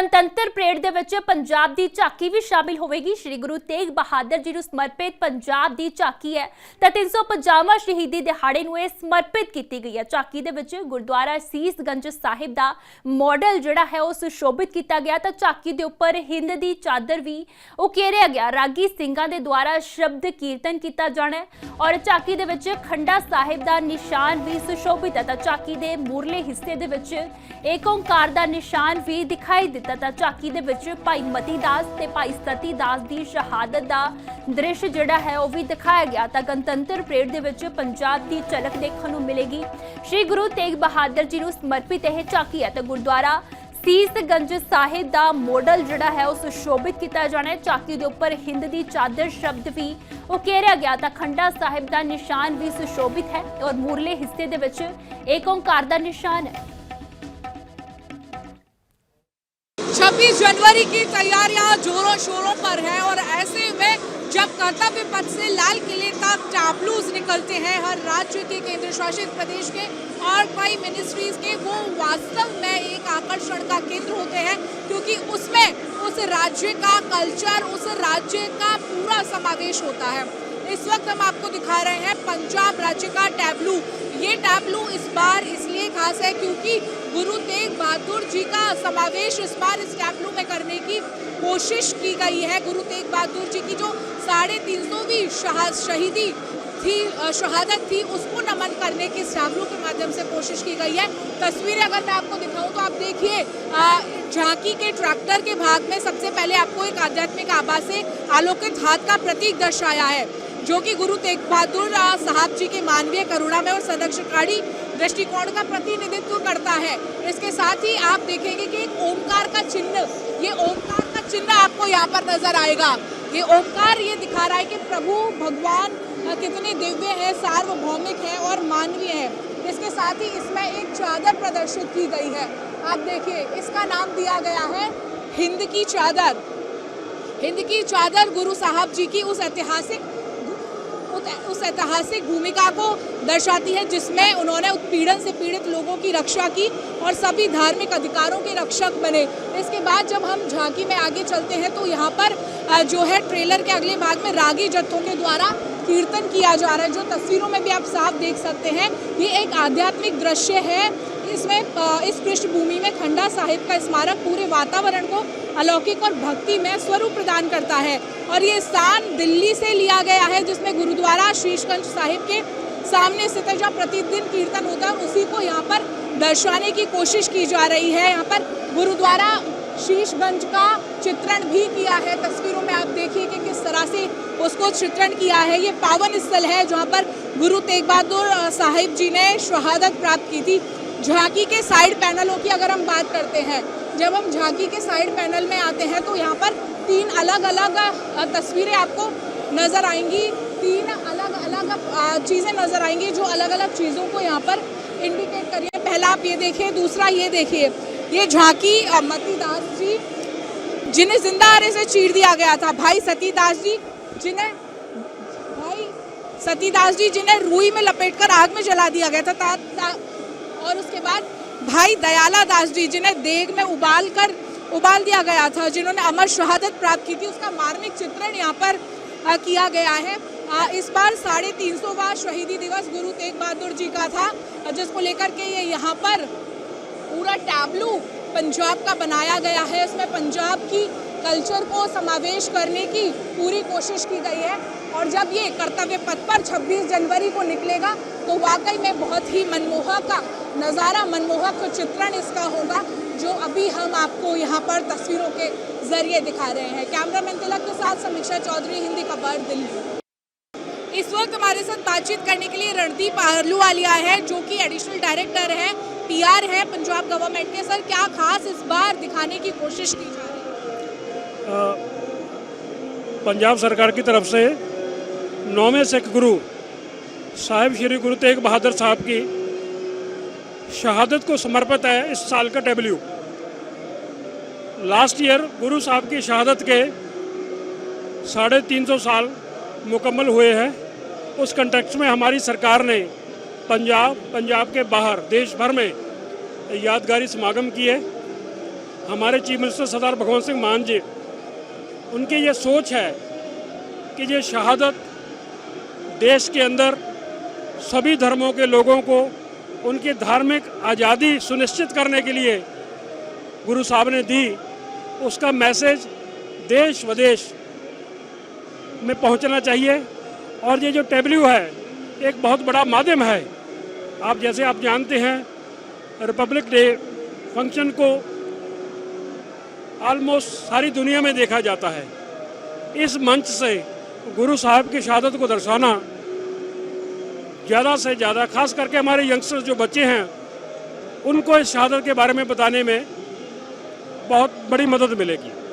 गणतंत्र परेड ਦੇ ਵਿੱਚ ਪੰਜਾਬ ਦੀ ਝਾਕੀ ਵੀ ਸ਼ਾਮਿਲ ਹੋਵੇਗੀ। ਸ਼੍ਰੀ ਗੁਰੂ ਤੇਗ ਬਹਾਦਰ ਜੀ ਨੂੰ ਸਮਰਪਿਤ ਪੰਜਾਬ ਦੀ ਝਾਕੀ ਹੈ ਤਾਂ 350ਵਾਂ ਸ਼ਹੀਦੀ ਦਿਹਾੜੇ ਨੂੰ ਇਹ ਸਮਰਪਿਤ ਕੀਤੀ ਗਈ ਹੈ। ਝਾਕੀ ਦੇ ਵਿੱਚ ਗੁਰਦੁਆਰਾ ਸੀਸਗੰਜ ਸਾਹਿਬ ਦਾ ਮਾਡਲ ਜਿਹੜਾ ਹੈ ਉਹ ਸੁਸ਼ੋਭਿਤ ਕੀਤਾ ਗਿਆ ਤਾਂ ਝਾਕੀ ਦੇ ਉੱਪਰ ਹਿੰਦ ਦੀ ਚਾਦਰ ਵੀ ਉਕੇਰਿਆ ਗਿਆ। ਰਾਗੀ ਸਿੰਘਾਂ ਦੇ ਦੁਆਰਾ ਸ਼ਬਦ ਕੀਰਤਨ ਕੀਤਾ ਜਾਣਾ ਹੈ ਔਰ ਝਾਕੀ ਦੇ ਵਿੱਚ ਖੰਡਾ ਸਾਹਿਬ ਦਾ ਨਿਸ਼ਾਨ ਵੀ ਸੁਸ਼ੋਭਿਤ ਹੈ ਤਾਂ ਝਾਕੀ ਦੇ ਮੂਰਲੇ ਹਿੱਸੇ ਦੇ ਵਿੱਚ ਏਕ ਓਂਕਾਰ ਦਾ ਨਿਸ਼ਾਨ ਵੀ ਦਿਖਾਈ ਦਿੱਤਾ ਤਾਂ ਝਾਕੀ ਦੇ ਵਿੱਚ ਭਾਈ ਮਤੀ ਦਾਸ ਤੇ ਭਾਈ ਸਤੀ ਦਾਸ ਦੀ ਸ਼ਹਾਦਤ ਦਾ ਦ੍ਰਿਸ਼ ਜਿਹੜਾ ਹੈ ਉਹ ਵੀ ਦਿਖਾਇਆ ਗਿਆ ਤਾਂ ਗਣਤੰਤਰ ਪਰੇਡ ਦੇ ਵਿੱਚ ਪੰਜਾਬ ਦੀ ਝਲਕ ਦੇਖਣ ਨੂੰ ਮਿਲੇਗੀ। ਸ਼੍ਰੀ ਗੁਰੂ ਤੇਗ ਬਹਾਦਰ ਜੀ ਨੂੰ ਸਮਰਪਿਤ ਇਹ ਝਾਕੀ ਹੈ ਤਾਂ ਗੁਰਦੁਆਰਾ ਸੀਸਗੰਜ ਸਾਹਿਬ ਦਾ ਮਾਡਲ ਜਿਹੜਾ ਹੈ ਉਹ ਸੁਸ਼ੋਭਿਤ ਕੀਤਾ ਜਾਣਾ ਹੈ। ਝਾਕੀ ਦੇ ਉੱਪਰ ਹਿੰਦ ਦੀ ਚਾਦਰ ਸ਼ਬਦ ਵੀ ਉਕੇਰਿਆ ਗਿਆ ਤਾਂ ਖੰਡਾ ਸਾਹਿਬ ਦਾ ਨਿਸ਼ਾਨ ਵੀ ਸੁਸ਼ੋਭਿਤ ਹੈ ਔਰ ਮੂਰਲੇ ਹਿੱਸੇ ਦੇ ਵਿੱਚ ਏਕ ਓਂਕਾਰ ਦਾ ਨਿਸ਼ਾਨ ਹੈ। 26 जनवरी की तैयारियां जोरों शोरों पर हैं और ऐसे में जब कर्तव्य पथ से लाल किले तक टैबलूज निकलते हैं हर राज्य के केंद्र शासित प्रदेश के और कई मिनिस्ट्रीज के, वो वास्तव में एक आकर्षण का केंद्र होते हैं क्योंकि उसमें उस राज्य का कल्चर, उस राज्य का पूरा समावेश होता है। इस वक्त हम आपको दिखा रहे हैं पंजाब राज्य का टैबलू। ये टैबलू इस बार इसलिए खास है क्योंकि गुरु तेग बहादुर जी का समावेश इस बार इस टैबलू में करने की कोशिश की गई है। गुरु तेग बहादुर जी की जो 350वीं शहीदी थी, शहादत थी, उसको नमन करने की इस टैबलू के माध्यम से कोशिश की गई है। तस्वीरें अगर मैं आपको दिखाऊं तो आप देखिए झांकी के ट्रैक्टर के भाग में सबसे पहले आपको एक आध्यात्मिक आभा से आलोकित हाथ का प्रतीक दर्शाया है जो कि गुरु तेग बहादुर साहब जी के मानवीय करुणामय और संरक्षणकारी दृष्टिकोण का प्रतिनिधित्व करता है। इसके साथ ही आप देखेंगे कि एक ओमकार का चिन्ह, ये ओमकार का चिन्ह आपको यहाँ पर नजर आएगा। ये ओमकार ये दिखा रहा है कि प्रभु भगवान कितने दिव्य है, सार्वभौमिक है और मानवीय है। इसके साथ ही इसमें एक चादर प्रदर्शित की गई है। आप देखिए इसका नाम दिया गया है हिंद की चादर। हिंद की चादर गुरु साहब जी की उस ऐतिहासिक भूमिका को दर्शाती है जिसमें उन्होंने उत्पीड़न से पीड़ित लोगों की रक्षा की और सभी धार्मिक अधिकारों के रक्षक बने। इसके बाद जब हम झांकी में आगे चलते हैं तो यहाँ पर जो है ट्रेलर के अगले भाग में रागी जत्थों के द्वारा कीर्तन किया जा रहा है जो तस्वीरों में भी आप साफ देख सकते हैं। ये एक आध्यात्मिक दृश्य है। इसमें इस पृष्ठभूमि में खंडा साहिब का स्मारक पूरे वातावरण को अलौकिक और भक्ति में स्वरूप प्रदान करता है और ये स्थान दिल्ली से लिया गया है जिसमें गुरुद्वारा शीशगंज साहिब के सामने स्थित है जहाँ प्रतिदिन कीर्तन होता है। उसी को यहाँ पर दर्शाने की कोशिश की जा रही है। यहाँ पर गुरुद्वारा शीशगंज का चित्रण भी किया है। तस्वीरों में आप देखिए कि किस तरह से उसको चित्रण किया है। ये पावन स्थल है जहाँ पर गुरु तेग बहादुर साहिब जी ने शहादत प्राप्त की थी। झांकी के साइड पैनलों की अगर हम बात करते हैं, जब हम झांकी के साइड पैनल में आते हैं तो यहाँ पर 3 अलग अलग तस्वीरें आपको नजर आएंगी। 3 अलग अलग चीज़ें नजर आएंगी जो अलग अलग चीज़ों को यहाँ पर इंडिकेट कर रही है। पहला आप ये देखिए, दूसरा ये देखिए, ये झांकी मती दास जी जिन्हें जिंदा आरे से चीर दिया गया था, भाई सतीदास जी जिन्हें रुई में लपेटकर आग में जला दिया गया था और उसके बाद भाई दयाला दास जी जिन्हें देग में उबाल दिया गया था, जिन्होंने अमर शहादत प्राप्त की थी, उसका मार्मिक चित्रण यहाँ पर किया गया है। इस बार 350वां शहीदी दिवस गुरु तेग बहादुर जी का था जिसको लेकर के ये यहाँ पर पूरा टैबलू पंजाब का बनाया गया है। इसमें पंजाब की कल्चर को समावेश करने की पूरी कोशिश की गई है और जब ये कर्तव्य पथ पर 26 जनवरी को निकलेगा तो वाकई में बहुत ही मनमोहक का नज़ारा, मनमोहक चित्रण इसका होगा जो अभी हम आपको यहाँ पर तस्वीरों के जरिए दिखा रहे हैं। कैमरामैन तिलक के साथ समीक्षा चौधरी, हिंदी खबर, दिल्ली। इस वक्त हमारे साथ बातचीत करने के लिए रणदीप आहलूवालिया है जो कि एडिशनल डायरेक्टर है, PR है पंजाब गवर्नमेंट के। सर, क्या खास इस बार दिखाने की कोशिश की जा रही है? पंजाब सरकार की तरफ से 9वें सिख गुरु साहिब श्री गुरु तेग बहादुर साहब की शहादत को समर्पित है इस साल का टैबलू। लास्ट ईयर गुरु साहब की शहादत के 350 साल मुकम्मल हुए हैं। उस कंटेक्स्ट में हमारी सरकार ने पंजाब के बाहर देश भर में यादगारी समागम किए हमारे चीफ मिनिस्टर सरदार भगवंत सिंह मान जी, उनकी ये सोच है कि ये शहादत देश के अंदर सभी धर्मों के लोगों को उनकी धार्मिक आज़ादी सुनिश्चित करने के लिए गुरु साहब ने दी, उसका मैसेज देश विदेश में पहुंचना चाहिए। और ये जो टेबल्यू है एक बहुत बड़ा माध्यम है। आप जैसे आप जानते हैं रिपब्लिक डे फंक्शन को ऑलमोस्ट सारी दुनिया में देखा जाता है। इस मंच से गुरु साहब की शहादत को दर्शाना ज़्यादा से ज़्यादा, खास करके हमारे यंगस्टर्स जो बच्चे हैं, उनको इस शहादत के बारे में बताने में बहुत बड़ी मदद मिलेगी।